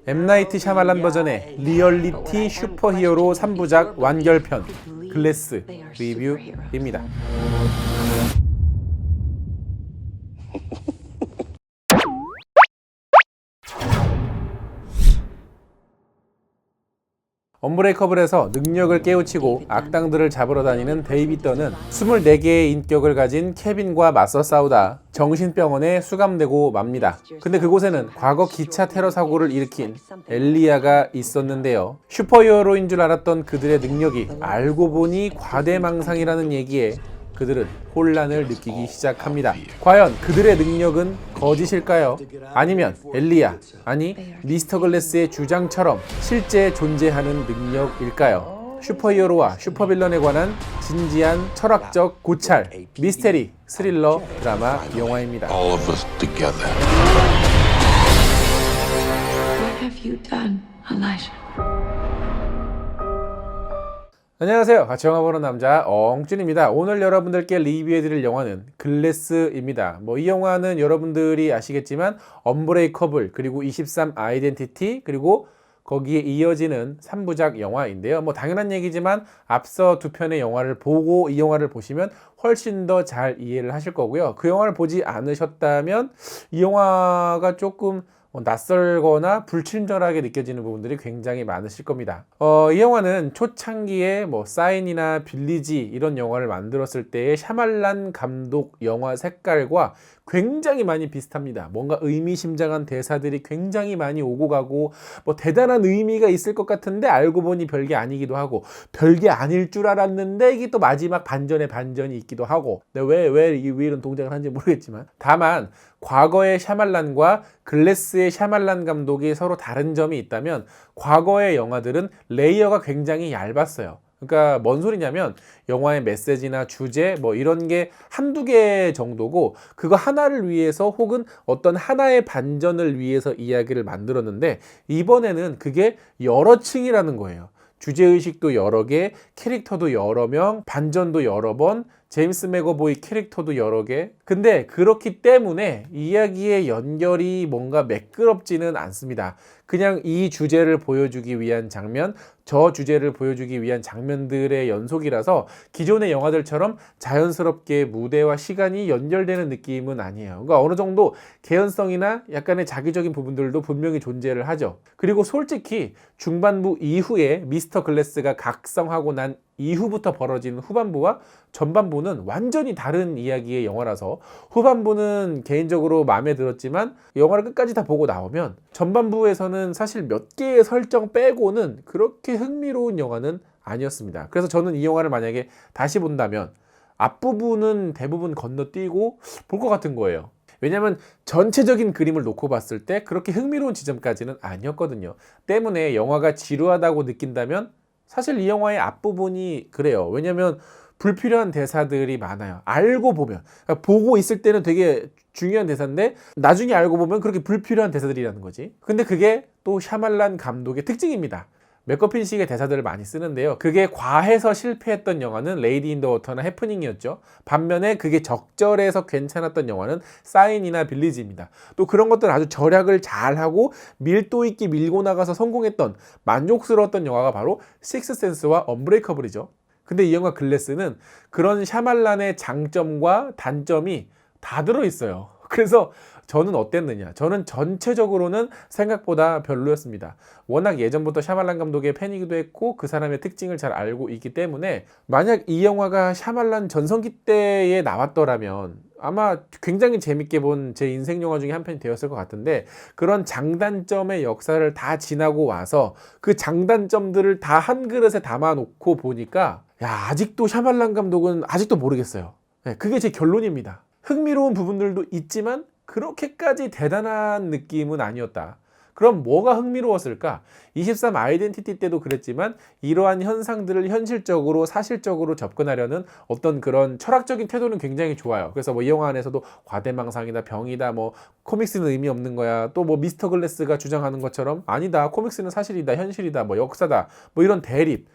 엠나이트 샤말란 버전의 리얼리티 슈퍼히어로 3부작 완결편 글래스 리뷰입니다. 언브레이커블에서 능력을 깨우치고 악당들을 잡으러 다니는 데이빗 던은 24개의 인격을 가진 케빈과 맞서 싸우다 정신병원에 수감되고 맙니다. 근데 그곳에는 과거 기차 테러 사고를 일으킨 엘리야가 있었는데요. 슈퍼히어로인 줄 알았던 그들의 능력이 알고 보니 과대망상이라는 얘기에 그들은 혼란을 느끼기 시작합니다. 과연 그들의 능력은 거짓일까요? 아니면 엘리야, 아니 미스터 글래스의 주장처럼 실제 존재하는 능력일까요? 슈퍼히어로와 슈퍼빌런에 관한 진지한 철학적 고찰, 미스테리, 스릴러 드라마 영화입니다. All of us together. What have you done, Elijah? 안녕하세요. 같이 영화 보는 남자 엉준입니다. 오늘 여러분들께 리뷰해드릴 영화는 글래스입니다. 이 영화는 여러분들이 아시겠지만 언브레이커블, 그리고 23 아이덴티티, 그리고 거기에 이어지는 3부작 영화인데요. 당연한 얘기지만 앞서 두 편의 영화를 보고 이 영화를 보시면 훨씬 더 잘 이해를 하실 거고요. 그 영화를 보지 않으셨다면 이 영화가 조금 낯설거나 불친절하게 느껴지는 부분들이 굉장히 많으실 겁니다. 이 영화는 초창기에 사인이나 빌리지 이런 영화를 만들었을 때의 샤말란 감독 영화 색깔과 굉장히 많이 비슷합니다. 뭔가 의미심장한 대사들이 굉장히 많이 오고 가고 대단한 의미가 있을 것 같은데 알고 보니 별게 아니기도 하고, 별게 아닐 줄 알았는데 이게 또 마지막 반전에 반전이 있기도 하고, 왜 이런 동작을 하는지 모르겠지만, 다만 과거의 샤말란과 글래스의 샤말란 감독이 서로 다른 점이 있다면 과거의 영화들은 레이어가 굉장히 얇았어요. 그러니까 뭔 소리냐면 영화의 메시지나 주제 이런 게 한두 개 정도고 그거 하나를 위해서 혹은 어떤 하나의 반전을 위해서 이야기를 만들었는데 이번에는 그게 여러 층이라는 거예요. 주제의식도 여러 개, 캐릭터도 여러 명, 반전도 여러 번, 제임스 맥어보이 캐릭터도 여러 개. 근데 그렇기 때문에 이야기의 연결이 뭔가 매끄럽지는 않습니다. 그냥 이 주제를 보여주기 위한 장면, 저 주제를 보여주기 위한 장면들의 연속이라서 기존의 영화들처럼 자연스럽게 무대와 시간이 연결되는 느낌은 아니에요. 그러니까 어느 정도 개연성이나 약간의 자기적인 부분들도 분명히 존재를 하죠. 그리고 솔직히 중반부 이후에 미스터 글래스가 각성하고 난 이후부터 벌어지는 후반부와 전반부는 완전히 다른 이야기의 영화라서 후반부는 개인적으로 마음에 들었지만 영화를 끝까지 다 보고 나오면 전반부에서는 사실 몇 개의 설정 빼고는 그렇게 흥미로운 영화는 아니었습니다. 그래서 저는 이 영화를 만약에 다시 본다면 앞부분은 대부분 건너뛰고 볼 것 같은 거예요. 왜냐면 전체적인 그림을 놓고 봤을 때 그렇게 흥미로운 지점까지는 아니었거든요. 때문에 영화가 지루하다고 느낀다면 사실 이 영화의 앞부분이 그래요. 왜냐면 불필요한 대사들이 많아요. 알고 보면, 그러니까 보고 있을 때는 되게 중요한 대사인데 나중에 알고 보면 그렇게 불필요한 대사들이라는 거지. 근데 그게 또 샤말란 감독의 특징입니다. 맥거핀식의 대사들을 많이 쓰는데요. 그게 과해서 실패했던 영화는 레이디 인 더 워터나 해프닝이었죠. 반면에 그게 적절해서 괜찮았던 영화는 사인이나 빌리지입니다. 또 그런 것들은 아주 절약을 잘하고 밀도 있게 밀고 나가서 성공했던 만족스러웠던 영화가 바로 식스센스와 언브레이커블이죠. 근데 이 영화 글래스는 그런 샤말란의 장점과 단점이 다 들어있어요. 그래서 저는 어땠느냐? 저는 전체적으로는 생각보다 별로였습니다. 워낙 예전부터 샤말란 감독의 팬이기도 했고 그 사람의 특징을 잘 알고 있기 때문에 만약 이 영화가 샤말란 전성기 때에 나왔더라면 아마 굉장히 재밌게 본 제 인생 영화 중에 한 편이 되었을 것 같은데, 그런 장단점의 역사를 다 지나고 와서 그 장단점들을 다 한 그릇에 담아놓고 보니까 아직도 샤말란 감독은 아직도 모르겠어요. 그게 제 결론입니다. 흥미로운 부분들도 있지만 그렇게까지 대단한 느낌은 아니었다. 그럼 뭐가 흥미로웠을까? 23 아이덴티티 때도 그랬지만 이러한 현상들을 현실적으로 사실적으로 접근하려는 어떤 그런 철학적인 태도는 굉장히 좋아요. 그래서 이 영화 안에서도 과대망상이다, 병이다, 코믹스는 의미 없는 거야, 또 미스터 글래스가 주장하는 것처럼 아니다, 코믹스는 사실이다, 현실이다, 역사다, 이런 대립.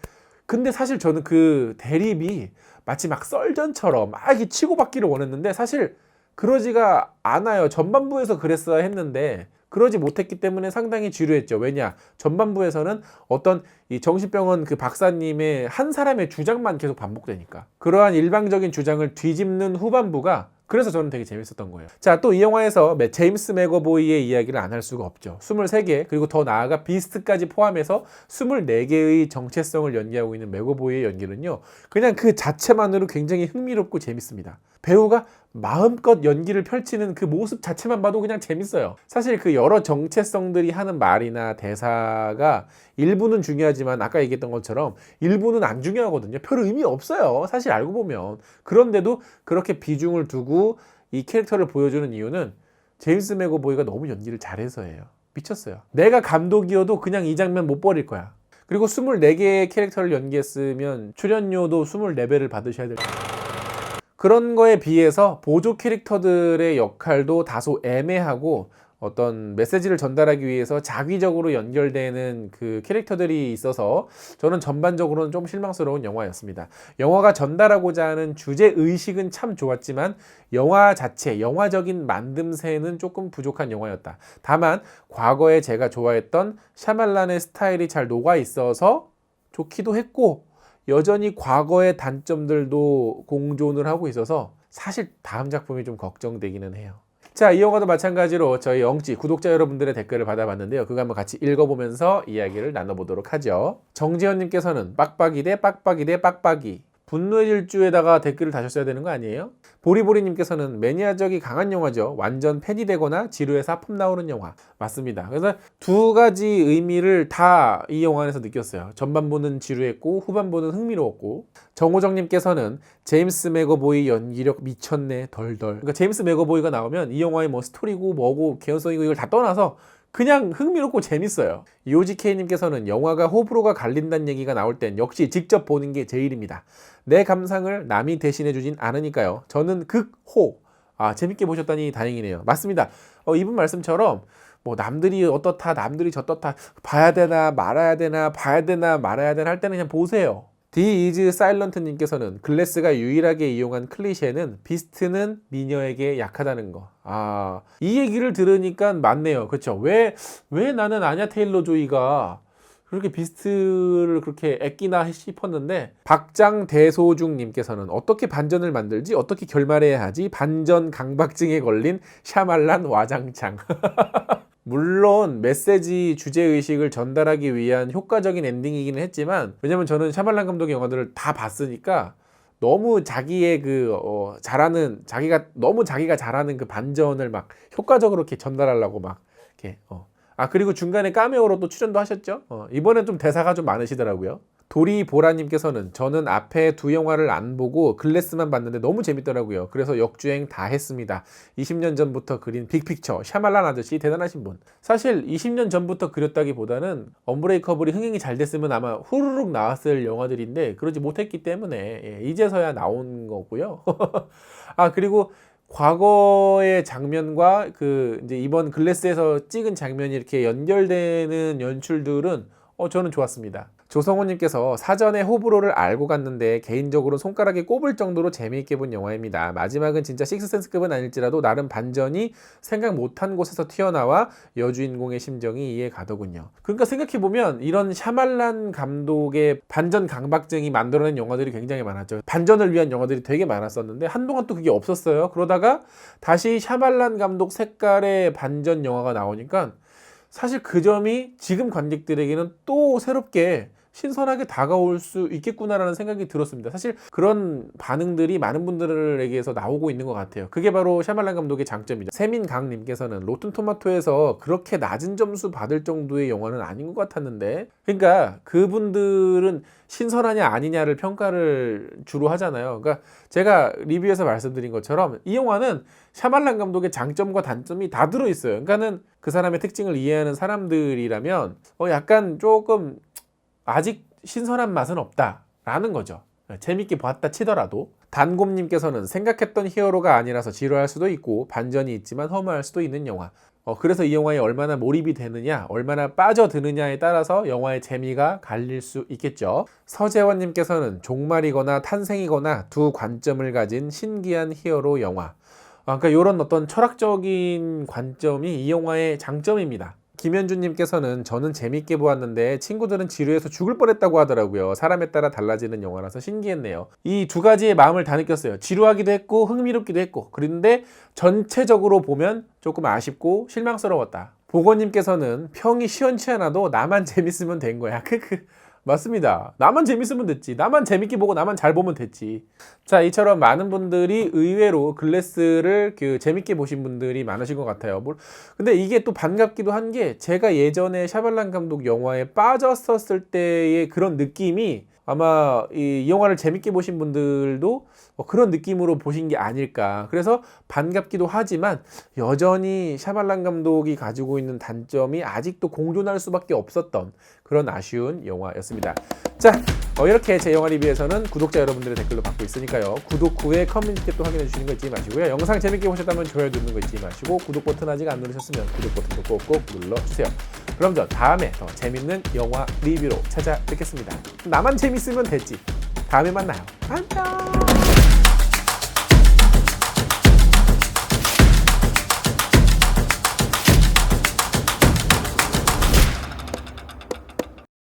근데 사실 저는 그 대립이 마치 막 썰전처럼 막 이렇게 치고받기를 원했는데 사실 그러지가 않아요. 전반부에서 그랬어야 했는데 그러지 못했기 때문에 상당히 지루했죠. 왜냐? 전반부에서는 어떤 이 정신병원 그 박사님의 한 사람의 주장만 계속 반복되니까. 그러한 일방적인 주장을 뒤집는 후반부가 그래서 저는 되게 재밌었던 거예요. 자, 또 이 영화에서 제임스 맥어보이의 이야기를 안 할 수가 없죠. 23개, 그리고 더 나아가 비스트까지 포함해서 24개의 정체성을 연기하고 있는 맥어보이의 연기는요, 그냥 그 자체만으로 굉장히 흥미롭고 재밌습니다. 배우가 마음껏 연기를 펼치는 그 모습 자체만 봐도 그냥 재밌어요. 사실 그 여러 정체성들이 하는 말이나 대사가 일부는 중요하지만 아까 얘기했던 것처럼 일부는 안 중요하거든요. 별 의미 없어요. 사실 알고 보면. 그런데도 그렇게 비중을 두고 이 캐릭터를 보여주는 이유는 제임스 맥어보이가 너무 연기를 잘해서예요. 미쳤어요. 내가 감독이어도 그냥 이 장면 못 버릴 거야. 그리고 24개의 캐릭터를 연기했으면 출연료도 24배를 받으셔야 될 거예요. 그런 거에 비해서 보조 캐릭터들의 역할도 다소 애매하고 어떤 메시지를 전달하기 위해서 자기적으로 연결되는 그 캐릭터들이 있어서 저는 전반적으로는 좀 실망스러운 영화였습니다. 영화가 전달하고자 하는 주제의식은 참 좋았지만 영화 자체, 영화적인 만듦새는 조금 부족한 영화였다. 다만 과거에 제가 좋아했던 샤말란의 스타일이 잘 녹아 있어서 좋기도 했고 여전히 과거의 단점들도 공존을 하고 있어서 사실 다음 작품이 좀 걱정되기는 해요. 자, 이 영화도 마찬가지로 저희 엉찌 구독자 여러분들의 댓글을 받아봤는데요. 그거 한번 같이 읽어보면서 이야기를 나눠보도록 하죠. 정지현님께서는 빡빡이 대 빡빡이 대 빡빡이. 분노의 질주에다가 댓글을 다셨어야 되는 거 아니에요? 보리보리님께서는 매니아적이 강한 영화죠. 완전 팬이 되거나 지루해서 하품 나오는 영화. 맞습니다. 그래서 두 가지 의미를 다 이 영화 안에서 느꼈어요. 전반부는 지루했고 후반부는 흥미로웠고. 정호정님께서는 제임스 맥어보이 연기력 미쳤네 덜덜. 그러니까 제임스 맥어보이가 나오면 이 영화의 뭐 스토리고 뭐고 개연성이고 이걸 다 떠나서 그냥 흥미롭고 재밌어요. 요지케이님께서는 영화가 호불호가 갈린다는 얘기가 나올 땐 역시 직접 보는 게 제일입니다. 내 감상을 남이 대신해 주진 않으니까요. 저는 극호. 재밌게 보셨다니 다행이네요. 맞습니다. 이분 말씀처럼 뭐 남들이 어떻다 남들이 저떻다 봐야 되나 말아야 되나 봐야 되나 말아야 되나 할 때는 그냥 보세요. The is Silent 님께서는 글래스가 유일하게 이용한 클리셰는 비스트는 미녀에게 약하다는 거. 이 얘기를 들으니까 맞네요. 그렇죠? 왜 나는 아냐 테일러 조이가 그렇게 비스트를 그렇게 애끼나 싶었는데 박장대소중 님께서는 어떻게 반전을 만들지? 어떻게 결말해야 하지? 반전 강박증에 걸린 샤말란 와장창. 물론 메시지 주제의식을 전달하기 위한 효과적인 엔딩이기는 했지만 왜냐면 저는 샤말란 감독의 영화들을 다 봤으니까 너무 자기의 자기가 잘하는 그 반전을 막 효과적으로 이렇게 전달하려고 막 이렇게 그리고 중간에 카메오로 또 출연도 하셨죠. 이번엔 좀 대사가 좀 많으시더라고요. 도리보라님께서는 저는 앞에 두 영화를 안 보고 글래스만 봤는데 너무 재밌더라고요. 그래서 역주행 다 했습니다. 20년 전부터 그린 빅픽처 샤말란 아저씨 대단하신 분. 사실 20년 전부터 그렸다기보다는 언브레이커블이 흥행이 잘 됐으면 아마 후루룩 나왔을 영화들인데 그러지 못했기 때문에 이제서야 나온 거고요. 그리고 과거의 장면과 이제 이번 글래스에서 찍은 장면이 이렇게 연결되는 연출들은 저는 좋았습니다. 조성호님께서 사전에 호불호를 알고 갔는데 개인적으로 손가락에 꼽을 정도로 재미있게 본 영화입니다. 마지막은 진짜 식스센스급은 아닐지라도 나름 반전이 생각 못한 곳에서 튀어나와 여주인공의 심정이 이해 가더군요. 그러니까 생각해보면 이런 샤말란 감독의 반전 강박증이 만들어낸 영화들이 굉장히 많았죠. 반전을 위한 영화들이 되게 많았었는데 한동안 또 그게 없었어요. 그러다가 다시 샤말란 감독 색깔의 반전 영화가 나오니까 사실 그 점이 지금 관객들에게는 또 새롭게 신선하게 다가올 수 있겠구나라는 생각이 들었습니다. 사실 그런 반응들이 많은 분들에게서 나오고 있는 것 같아요. 그게 바로 샤말란 감독의 장점이죠. 세민강님께서는 로튼토마토에서 그렇게 낮은 점수 받을 정도의 영화는 아닌 것 같았는데 그러니까 그분들은 신선하냐 아니냐를 평가를 주로 하잖아요. 그러니까 제가 리뷰에서 말씀드린 것처럼 이 영화는 샤말란 감독의 장점과 단점이 다 들어있어요. 그러니까는 그 사람의 특징을 이해하는 사람들이라면 약간 조금 아직 신선한 맛은 없다라는 거죠. 재밌게 봤다 치더라도. 단곰님께서는 생각했던 히어로가 아니라서 지루할 수도 있고 반전이 있지만 허무할 수도 있는 영화. 그래서 이 영화에 얼마나 몰입이 되느냐 얼마나 빠져드느냐에 따라서 영화의 재미가 갈릴 수 있겠죠. 서재원님께서는 종말이거나 탄생이거나 두 관점을 가진 신기한 히어로 영화. 그러니까 이런 어떤 철학적인 관점이 이 영화의 장점입니다. 김현주님께서는 저는 재밌게 보았는데 친구들은 지루해서 죽을 뻔했다고 하더라고요. 사람에 따라 달라지는 영화라서 신기했네요. 이 두 가지의 마음을 다 느꼈어요. 지루하기도 했고 흥미롭기도 했고, 그런데 전체적으로 보면 조금 아쉽고 실망스러웠다. 보건님께서는 평이 시원치 않아도 나만 재밌으면 된 거야. 맞습니다. 나만 재밌으면 됐지. 나만 재밌게 보고 나만 잘 보면 됐지. 자, 이처럼 많은 분들이 의외로 글래스를 재밌게 보신 분들이 많으신 것 같아요. 근데 이게 또 반갑기도 한 게, 제가 예전에 샤발란 감독 영화에 빠졌었을 때의 그런 느낌이 아마 이 영화를 재밌게 보신 분들도 그런 느낌으로 보신 게 아닐까. 그래서 반갑기도 하지만 여전히 샤발란 감독이 가지고 있는 단점이 아직도 공존할 수밖에 없었던 그런 아쉬운 영화였습니다. 자, 이렇게 제 영화 리뷰에서는 구독자 여러분들의 댓글도 받고 있으니까요. 구독 후에 커뮤니티 또 확인해 주시는 거 잊지 마시고요. 영상 재밌게 보셨다면 좋아요 누르는 거 잊지 마시고, 구독 버튼 아직 안 누르셨으면 구독 버튼도 꼭꼭 눌러주세요. 그럼 저 다음에 더 재밌는 영화 리뷰로 찾아뵙겠습니다. 나만 재밌으면 됐지. 다음에 만나요. 안녕.